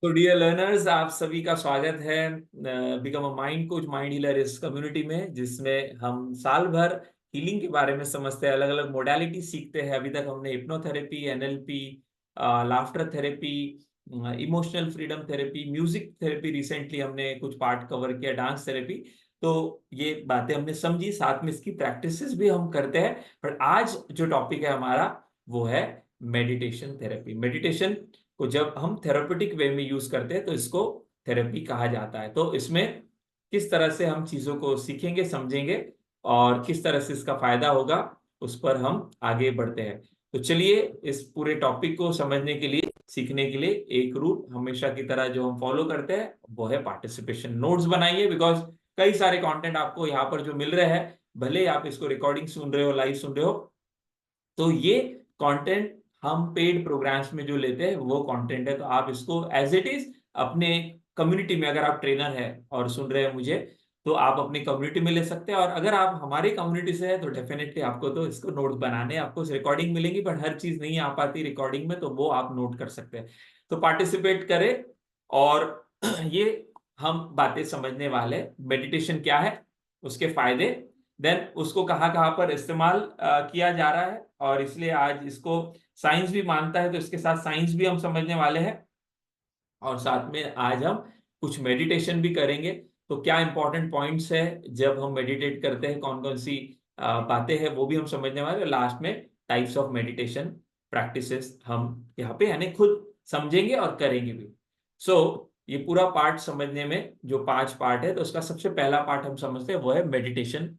तो dear learners, आप सभी का स्वागत है become a mind coach mind healer इस कम्युनिटी में, जिसमें हम साल भर हीलिंग के बारे में समझते हैं, अलग अलग मोडालिटी सीखते हैं। अभी तक हमने hypnotherapy, NLP, laughter therapy, emotional freedom therapy, music therapy, recently हमने कुछ पार्ट कवर किया, डांस थेरेपी। तो ये बातें हमने समझी, साथ में इसकी प्रैक्टिसेस भी हम करते हैं। पर आज जो टॉपिक है हमारा, वो है मेडिटेशन थेरेपी। मेडिटेशन को जब हम थेरेपेटिक वे में यूज करते हैं तो इसको थेरेपी कहा जाता है। तो इसमें किस तरह से हम चीजों को सीखेंगे, समझेंगे और किस तरह से इसका फायदा होगा, उस पर हम आगे बढ़ते हैं। तो चलिए, इस पूरे टॉपिक को समझने के लिए, सीखने के लिए एक रूल हमेशा की तरह जो हम फॉलो करते हैं वो है पार्टिसिपेशन। नोट्स बनाइए, बिकॉज कई सारे कंटेंट आपको यहाँ पर जो मिल रहे हैं, भले ही आप इसको रिकॉर्डिंग सुन रहे हो, लाइव सुन रहे हो, तो ये कंटेंट हम पेड प्रोग्राम्स में जो लेते हैं वो कंटेंट है। तो आप इसको एज इट इज अपने कम्युनिटी में, अगर आप ट्रेनर है और सुन रहे हैं मुझे, तो आप अपनी कम्युनिटी में ले सकते हैं। और अगर आप हमारी कम्युनिटी से है तो डेफिनेटली आपको तो इसको नोट्स बनाने, आपको रिकॉर्डिंग मिलेंगी, बट हर चीज नहीं आ पाती रिकॉर्डिंग में, तो वो आप नोट कर सकते हैं। तो पार्टिसिपेट करें। और ये हम बातें समझने वाले, मेडिटेशन क्या है, उसके फायदे, देन उसको कहाँ कहाँ पर इस्तेमाल किया जा रहा है, और इसलिए आज इसको साइंस भी मानता है, तो इसके साथ साइंस भी हम समझने वाले हैं। और साथ में आज हम कुछ मेडिटेशन भी करेंगे। तो क्या इंपॉर्टेंट पॉइंट्स है जब हम मेडिटेट करते हैं, कौन कौन सी बातें हैं, वो भी हम समझने वाले हैं। लास्ट में टाइप्स ऑफ मेडिटेशन प्रैक्टिसेस हम यहाँ पे यानी खुद समझेंगे और करेंगे भी। सो ये पूरा पार्ट समझने में जो 5 पार्ट है, तो उसका सबसे पहला पार्ट हम समझते हैं वो है मेडिटेशन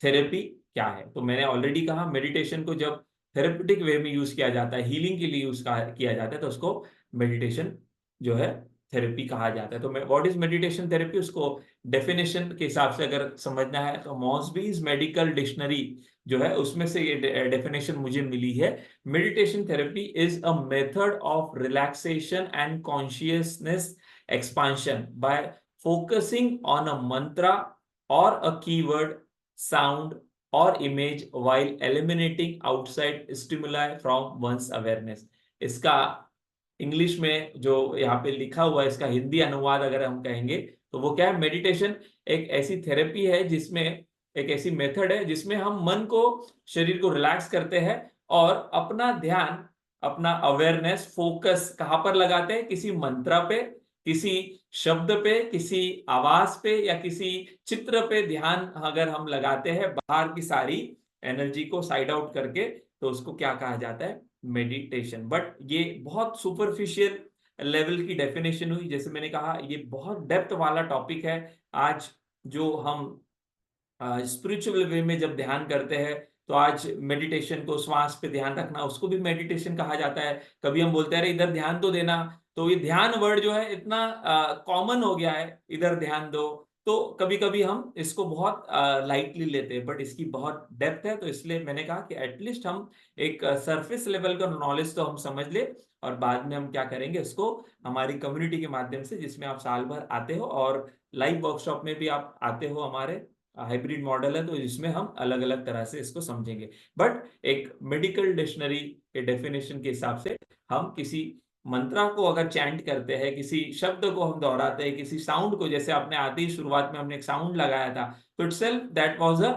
थेरेपी क्या है। तो मैंने ऑलरेडी कहा, मेडिटेशन को जब थेरेपेटिक वे में यूज किया जाता है, हीलिंग के लिए यूज किया जाता है, तो उसको मेडिटेशन जो है थेरेपी कहा जाता है। तो व्हाट इज मेडिटेशन थेरेपी, उसको डेफिनेशन के हिसाब से अगर समझना है तो मॉसबीज मेडिकल डिक्शनरी जो है उसमें से ये डेफिनेशन मुझे मिली है। Meditation therapy is a method of relaxation and consciousness expansion bye focusing on a Mantra or a keyword, sound or image while eliminating outside stimuli from one's awareness। इसका English में जो यहाँ पे लिखा हुआ है, इसका हिंदी अनुवाद अगर हम कहेंगे तो वो क्या है, मेडिटेशन एक ऐसी थेरेपी है जिसमें, एक ऐसी मेथड है जिसमें हम मन को, शरीर को रिलैक्स करते हैं और अपना ध्यान, अपना अवेयरनेस, फोकस कहाँ पर लगाते हैं, किसी मंत्र पे, किसी शब्द पे, किसी आवाज पे या किसी चित्र पे ध्यान अगर हम लगाते हैं, बाहर की सारी एनर्जी को साइड आउट करके, तो उसको क्या कहा जाता है, मेडिटेशन। बट ये बहुत सुपरफिशियल लेवल की डेफिनेशन हुई। जैसे मैंने कहा, ये बहुत डेप्थ वाला टॉपिक है। आज जो हम स्पिरिचुअल वे में जब ध्यान करते हैं, तो आज मेडिटेशन को, श्वास पे ध्यान रखना, उसको भी मेडिटेशन कहा जाता है। कभी हम बोलते हैं इधर ध्यान तो देना, तो ये ध्यान वर्ड जो है इतना कॉमन हो गया है, इधर ध्यान दो, तो कभी कभी हम इसको बहुत लाइटली लेते हैं, बट इसकी बहुत डेप्थ है। तो इसलिए मैंने कहा कि एटलीस्ट हम एक सरफेस लेवल का नॉलेज तो हम समझ ले, और बाद में हम क्या करेंगे, इसको हमारी कम्युनिटी के माध्यम से, जिसमें आप साल भर आते हो और लाइव वर्कशॉप में भी आप आते हो, हमारे हाइब्रिड मॉडल है, तो इसमें हम अलग अलग तरह से इसको समझेंगे। बट एक मेडिकल डिक्शनरी के डेफिनेशन के हिसाब से, हम किसी मंत्रा को अगर चैंट करते हैं, किसी शब्द को हम दोहराते हैं, किसी साउंड को, जैसे आपने आते ही शुरुआत में हमने एक साउंड लगाया था, तो itself that was a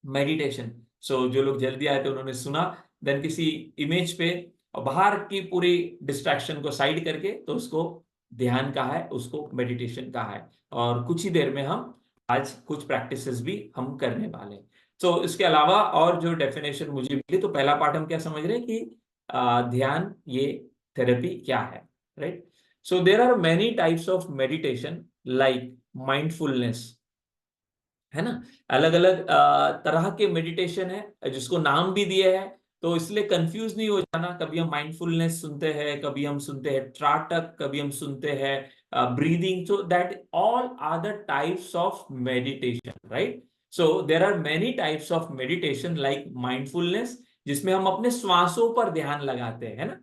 meditation. So जो लोग जल्दी आए थे उन्होंने सुना। देन किसी इमेज पे और बाहर की पूरी डिस्ट्रैक्शन को साइड करके, तो उसको ध्यान कहा है, उसको मेडिटेशन कहा है। और कुछ ही देर में हम आज कुछ प्रैक्टिसेस भी हम करने वाले हैं। तो इसके अलावा और जो डेफिनेशन मुझे मिली, तो पहला पार्ट हम क्या समझ रहे हैं कि ध्यान ये थेरेपी क्या है, right. So there are many types of meditation like mindfulness, है ना। अलग अलग तरह के मेडिटेशन है जिसको नाम भी दिए हैं, तो इसलिए कंफ्यूज नहीं हो जाना। कभी हम माइंडफुलनेस सुनते हैं, कभी हम सुनते हैं त्राटक, कभी हम सुनते हैं breathing. So that all are the types of meditation, right. So there are many types of meditation like mindfulness, जिसमें हम अपने श्वासों पर ध्यान लगाते हैं, है ना।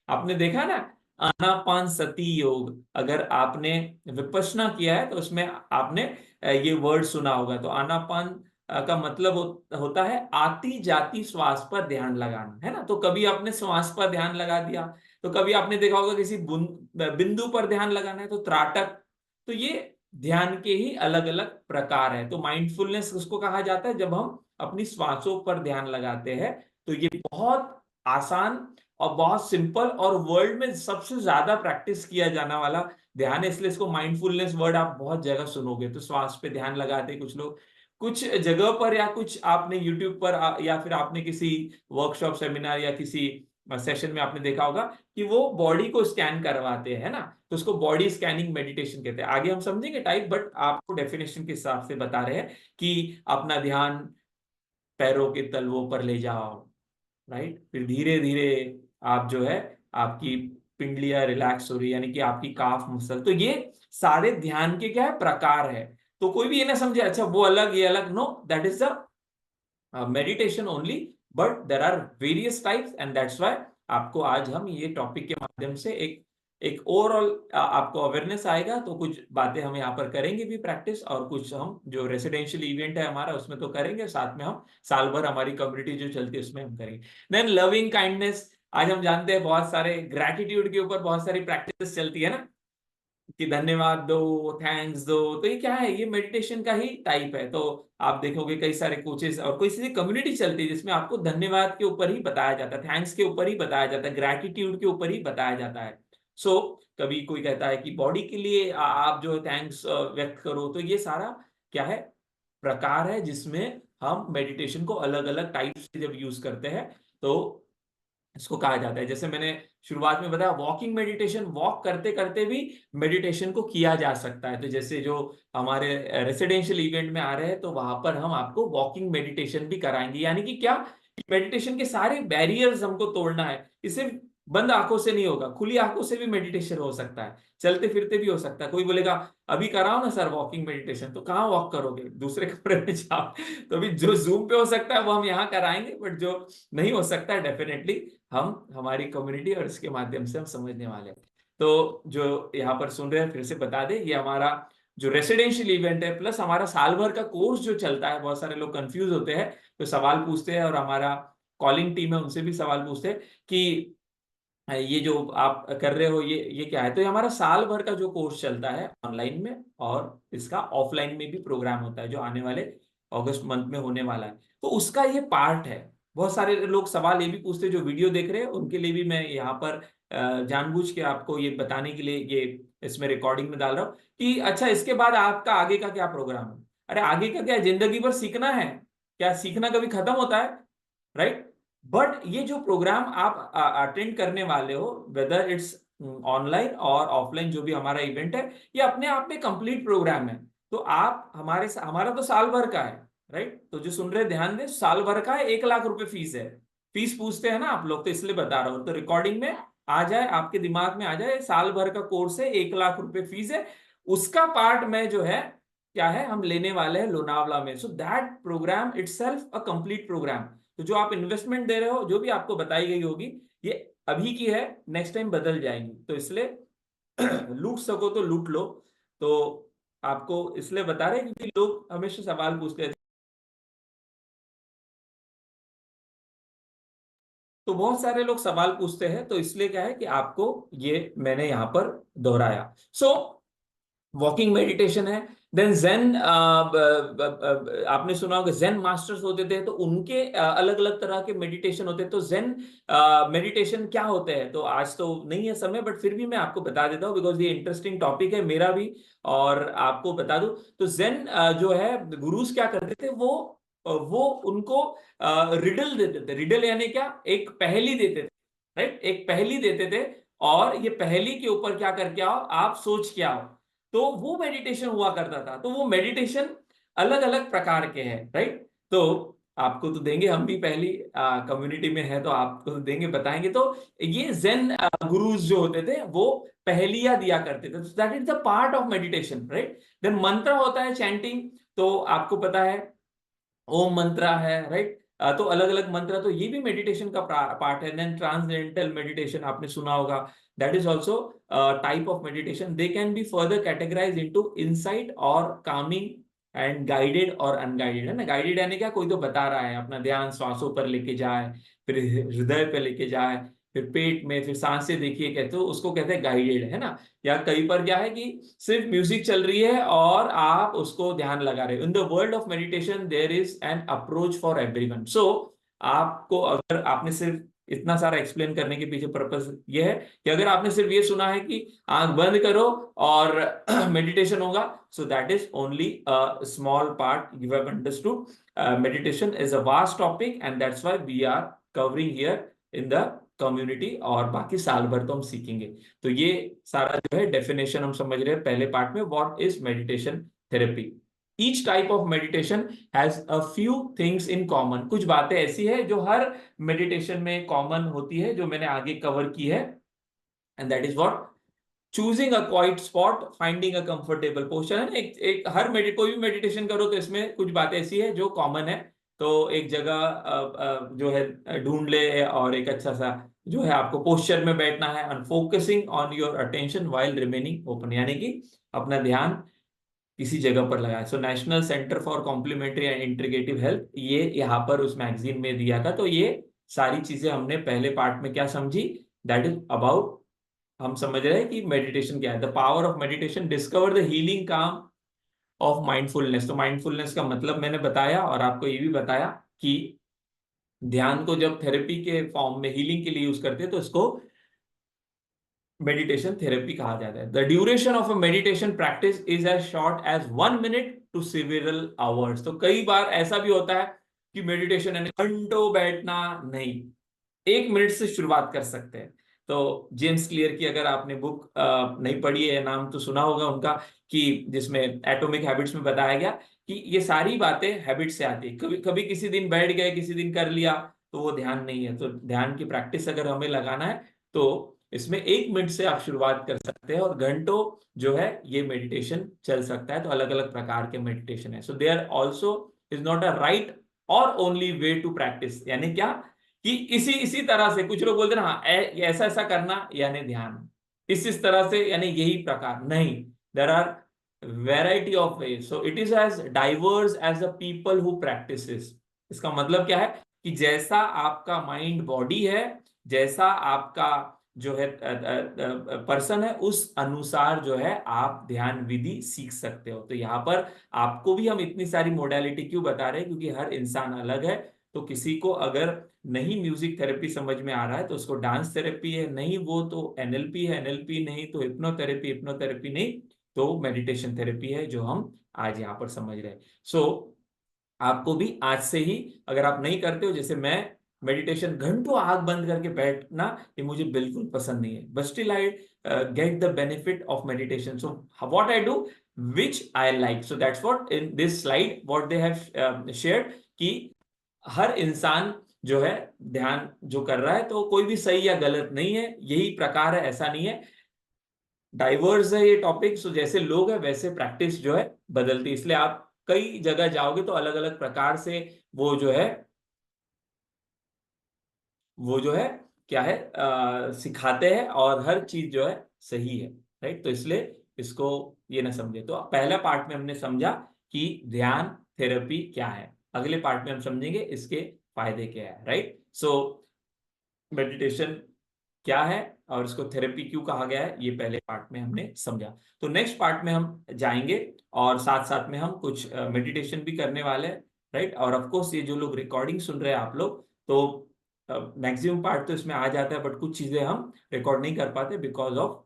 आपने देखा ना, आनापान सती योग, अगर आपने विपश्यना किया है तो उसमें आपने ये वर्ड सुना होगा। तो आनापान का मतलब होता है आती जाती श्वास पर ध्यान लगाना, है ना। तो कभी आपने श्वास पर ध्यान लगा दिया, तो कभी आपने देखा होगा किसी बिंदु पर ध्यान लगाना है तो त्राटक। तो ये ध्यान के ही अलग अलग प्रकार है। तो माइंडफुलनेस उसको कहा जाता है जब हम अपनी श्वासों पर ध्यान लगाते हैं। तो ये बहुत आसान और बहुत सिंपल और वर्ल्ड में सबसे ज्यादा प्रैक्टिस किया जाने वाला ध्यान है, इसलिए इसको माइंडफुलनेस वर्ड आप बहुत जगह सुनोगे। तो श्वास पे ध्यान लगाते कुछ लोग कुछ जगह पर, या कुछ आपने यूट्यूब पर या फिर आपने किसी वर्कशॉप सेमिनार या किसी सेशन में आपने देखा होगा कि वो बॉडी को स्कैन करवाते हैं ना, तो उसको बॉडी स्कैनिंग मेडिटेशन कहते हैं। आगे हम समझेंगे टाइप, बट आपको डेफिनेशन के हिसाब से बता रहे हैं कि अपना ध्यान पैरों के तलवों पर ले जाओ, राइट। फिर धीरे धीरे आप जो है आपकी पिंडलियां रिलैक्स हो रही है, यानी कि आपकी काफ मसल। तो ये सारे ध्यान के क्या है, प्रकार है। तो कोई भी ये ना समझे अच्छा वो अलग ये अलग, no, that is the meditation only, but there are various types and that's why आपको आज हम ये टॉपिक के माध्यम से एक एक ओवरऑल आपको अवेयरनेस आएगा। तो कुछ बातें हम यहाँ पर करेंगे भी प्रैक्टिस, और कुछ हम जो रेसिडेंशियल इवेंट है हमारा उसमें तो करेंगे, साथ में हम साल भर हमारी कम्युनिटी जो चलती है उसमें हम करेंगे। देन लविंग काइंडनेस, आज हम जानते हैं बहुत सारे ग्रैटिट्यूड के ऊपर बहुत सारी प्रैक्टिस चलती है ना, कि धन्यवाद दो, थैंक्स दो। तो ये क्या है, ये मेडिटेशन का ही टाइप है। तो आप देखोगे कई सारे कोचेस और कोई सी कम्युनिटी चलती है जिसमें आपको धन्यवाद के ऊपर ही बताया जाता है, थैंक्स के ऊपर ही बताया जाता है, ग्रैटिट्यूड के ऊपर ही बताया जाता है। सो कभी कोई कहता है कि बॉडी के लिए आप जो है थैंक्स व्यक्त करो। तो ये सारा क्या है, प्रकार है जिसमें हम मेडिटेशन को अलग अलग टाइप से जब यूज करते हैं तो इसको कहा जाता है। जैसे मैंने शुरुआत में बताया वॉकिंग मेडिटेशन, वॉक करते करते भी मेडिटेशन को किया जा सकता है। तो जैसे जो हमारे रेसिडेंशियल इवेंट में आ रहे हैं तो वहां पर हम आपको वॉकिंग मेडिटेशन भी कराएंगे। यानी कि क्या, मेडिटेशन के सारे बैरियर्स हमको तोड़ना है। इसे बंद आंखों से नहीं होगा, खुली आंखों से भी मेडिटेशन हो सकता है, चलते फिरते भी हो सकता है। कोई बोलेगा अभी कराओ ना सर वॉकिंग मेडिटेशन, तो कहाँ वॉक करोगे, दूसरे कमरे में जाओ। तो अभी जो जूम पे हो सकता है वो हम यहाँ कराएंगे, बट जो नहीं हो सकता है डेफिनेटली हम हमारी कम्युनिटी और इसके माध्यम से हम समझने वाले हैं। तो जो यहाँ पर सुन रहे हैं फिर से बता दें, ये हमारा जो रेसिडेंशियल इवेंट है प्लस हमारा साल भर का कोर्स जो चलता है। बहुत सारे लोग कंफ्यूज होते हैं तो सवाल पूछते हैं, और हमारा कॉलिंग टीम है उनसे भी सवाल पूछते हैं कि ये जो आप कर रहे हो ये क्या है। तो ये हमारा साल भर का जो कोर्स चलता है ऑनलाइन में, और इसका ऑफलाइन में भी प्रोग्राम होता है जो आने वाले अगस्त मंथ में होने वाला है। तो उसका ये पार्ट है। बहुत सारे लोग सवाल ये भी पूछते हैं जो वीडियो देख रहे हैं, उनके लिए भी मैं यहाँ पर जानबूझ के आपको ये बताने के लिए ये इसमें रिकॉर्डिंग में डाल रहा हूँ कि अच्छा इसके बाद आपका आगे का क्या प्रोग्राम है। अरे आगे का क्या, जिंदगी भर सीखना है, क्या सीखना कभी खत्म होता है, राइट। बट ये जो प्रोग्राम आप अटेंड करने वाले हो, वेदर इट्स ऑनलाइन और ऑफलाइन, जो भी हमारा इवेंट है, ये अपने आप में कंप्लीट प्रोग्राम है। तो आप हमारा तो साल भर का है, राइट। तो जो सुन रहे ध्यान दें, साल भर का है, 1 लाख रुपए फीस है। फीस पूछते हैं ना आप लोग, तो इसलिए बता रहा हूं। तो रिकॉर्डिंग में आ जाए, आपके दिमाग में आ जाए, साल भर का कोर्स है, 1 लाख रुपए फीस है। उसका पार्ट में जो है क्या है, हम लेने वाले हैं लोनावला में। So that program itself a complete program. तो जो आप इन्वेस्टमेंट दे रहे हो, जो भी आपको बताई गई होगी, ये अभी की है, नेक्स्ट टाइम बदल जाएंगी। तो इसलिए लूट सको तो लूट लो। तो आपको इसलिए बता रहे हैं क्योंकि लोग हमेशा सवाल पूछते हैं। तो बहुत सारे लोग सवाल पूछते हैं, तो इसलिए क्या है कि आपको ये मैंने यहां पर दोहराया। सो वॉकिंग मेडिटेशन है। देन जेन, आपने सुना होगा जेन मास्टर्स होते थे, तो उनके अलग अलग तरह के मेडिटेशन होते हैं। तो जेन मेडिटेशन क्या होते हैं, तो आज तो नहीं है समय, बट फिर भी मैं आपको बता देता हूँ बिकॉज ये इंटरेस्टिंग टॉपिक है मेरा भी, और आपको बता दूं। तो जेन जो है गुरुज क्या करते थे, वो उनको रिडल देते थे। रिडल यानी क्या, एक पहेली देते थे, राइट, एक पहेली देते थे, और ये पहेली के ऊपर क्या करके आओ, आप सोच के आओ। तो वो मेडिटेशन हुआ करता था। तो वो मेडिटेशन अलग अलग प्रकार के हैं, राइट। तो आपको तो देंगे, हम भी पहली कम्युनिटी में है तो आपको तो देंगे, बताएंगे। तो ये जेन गुरुज जो होते थे वो पहेलियां दिया करते थे। That is the part of meditation, right. Then मंत्र होता है, चैंटिंग, तो आपको पता है ओम मंत्रा है, राइट। तो अलग अलग मंत्र, तो ये भी मेडिटेशन का पार्ट है। देन ट्रांसडेंटल मेडिटेशन आपने सुना होगा, that is also type of meditation. They can be further categorize into insight और कामिंग एंड गाइडेड और अनगाइडेड, है ना। गाइडेड यानी क्या, कोई तो बता रहा है, अपना ध्यान श्वासों पर लेके जाए, फिर हृदय पे लेके जाए, फिर पेट में, फिर सांसें देखिए कहते हो, उसको कहते हैं गाइडेड, है ना। या कई पर क्या है कि सिर्फ म्यूजिक चल रही है और आप उसको ध्यान लगा रहे हो। In the world of meditation there is an approach for everyone. So आपको, अगर आपने सिर्फ इतना सारा एक्सप्लेन करने के पीछे पर्पस ये है कि अगर आपने सिर्फ ये सुना है कि आंख बंद करो और मेडिटेशन होगा, so that is only a small part you have understood. Meditation is a vast topic and that's why we are covering here in the community, और बाकी साल भर तो हम सीखेंगे। तो ये सारा जो है डेफिनेशन हम समझ रहे हैं पहले पार्ट में, what is meditation therapy. Each type of meditation has a few things in common. कुछ बातें ऐसी है जो हर मेडिटेशन में कॉमन होती है, जो मैंने आगे कवर की है, and that is what choosing a quite spot, finding a comfortable posture, है ना। एक हर कोई भी मेडिटेशन करो तो इसमें कुछ बातें ऐसी है जो कॉमन है। तो एक जगह जो है ढूंढ ले, और एक अच्छा सा जो है आपको पोस्चर में बैठना है, and focusing on your attention while remaining open, यानी कि अपना ध्यान किसी जगह पर लगाए। So national centre for complementary and integrative health, ये यहाँ पर उस मैगजीन में दिया था। तो ये सारी चीजें हमने पहले पार्ट में क्या समझी, दैट इज अबाउट, हम समझ रहे हैं कि मेडिटेशन क्या है। The power of meditation, discover the healing काम ऑफ माइंडफुलनेस। तो माइंडफुलनेस का मतलब मैंने बताया, और आपको ये भी बताया कि ध्यान को जब थेरेपी के फॉर्म में हीलिंग के लिए यूज करते हैं तो इसको मेडिटेशन थेरेपी कहा जाता है। The duration of a meditation practice is as short as 1 minute to several hours. तो कई बार ऐसा भी होता है कि मेडिटेशन यानी घंटों बैठना नहीं, 1 मिनट से शुरुआत कर सकते हैं। तो जेम्स क्लियर की अगर आपने बुक नहीं पढ़ी है, नाम तो सुना होगा उनका, कि जिसमें एटॉमिक हैबिट्स में बताया गया कि ये सारी बातें हैबिट से आती है। कभी कभी किसी दिन बैठ गए, किसी दिन कर लिया, तो वो ध्यान नहीं है। तो ध्यान की प्रैक्टिस अगर हमें लगाना है तो इसमें 1 मिनट से आप शुरुआत कर सकते हैं, और घंटों जो है ये मेडिटेशन चल सकता है। तो अलग अलग प्रकार के मेडिटेशन है। So there also is not a right और ओनली वे टू प्रैक्टिस, यानी क्या कि इसी इसी तरह से कुछ लोग बोलते हैं ना, हाँ ऐसा ऐसा करना यानी ध्यान, इस तरह से यानी यही प्रकार नहीं। There are variety of way, so it is as diverse as the people who practise. इसका मतलब क्या है कि जैसा आपका माइंड बॉडी है, जैसा आपका जो है पर्सन है, उस अनुसार जो है आप ध्यान विधि सीख सकते हो। तो यहाँ पर आपको भी हम इतनी सारी मोडालिटी क्यों बता रहे हैं, क्योंकि हर इंसान अलग है। तो किसी को अगर नहीं म्यूजिक थेरेपी समझ में आ रहा है तो उसको डांस थेरेपी है, नहीं वो तो एनएलपी है, एनएलपी नहीं तो हिप्नोथेरेपी, हिप्नोथेरेपी नहीं तो मेडिटेशन थेरेपी है, जो हम आज यहाँ पर समझ रहे हैं। सो आपको भी आज से ही, अगर आप नहीं करते हो, जैसे मैं मेडिटेशन घंटों आंख बंद करके बैठना, ये मुझे बिल्कुल पसंद नहीं है, but still I get the benefit of meditation. So what I do, which I like, so that's what in this slide what they have shared, कि हर इंसान जो है ध्यान जो कर रहा है, तो कोई भी सही या गलत नहीं है, यही प्रकार है, ऐसा नहीं है। डाइवर्स है ये टॉपिक, सो जैसे लोग हैं वैसे प्रैक्टिस जो है बदलती है। इसलिए आप कई जगह जाओगे तो अलग अलग प्रकार से वो जो है वो जो है क्या है सिखाते हैं, और हर चीज जो है सही है, राइट। तो इसलिए इसको ये ना समझे। तो पहला पार्ट में हमने समझा कि ध्यान थेरेपी क्या है, अगले पार्ट में हम समझेंगे इसके फायदे क्या है, राइट। सो मेडिटेशन क्या है और इसको थेरेपी क्यों कहा गया है, ये पहले पार्ट में हमने समझा। तो नेक्स्ट पार्ट में हम जाएंगे, और साथ साथ में हम कुछ मेडिटेशन भी करने वाले हैं, राइट। और ऑफ कोर्स ये जो लोग रिकॉर्डिंग सुन रहे हैं आप लोग, तो मैक्सिमम पार्ट तो इसमें आ जाता है, बट कुछ चीजें हम रिकॉर्ड नहीं कर पाते because of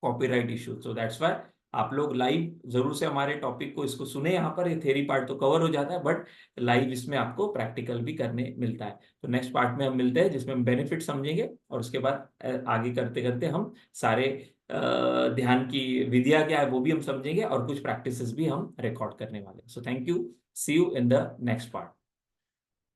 copyright issue. So that's why आप लोग लाइव जरूर से हमारे टॉपिक को इसको सुने। यहाँ पर ये थेरी पार्ट तो कवर हो जाता है, बट लाइव इसमें आपको प्रैक्टिकल भी करने मिलता है। तो नेक्स्ट पार्ट में हम मिलते हैं, जिसमें हम बेनिफिट समझेंगे, और उसके बाद आगे करते करते हम सारे ध्यान की विधियां क्या है वो भी हम समझेंगे, और कुछ प्रैक्टिसेस भी हम रिकॉर्ड करने वाले हैं। So thank you, see you in the next part.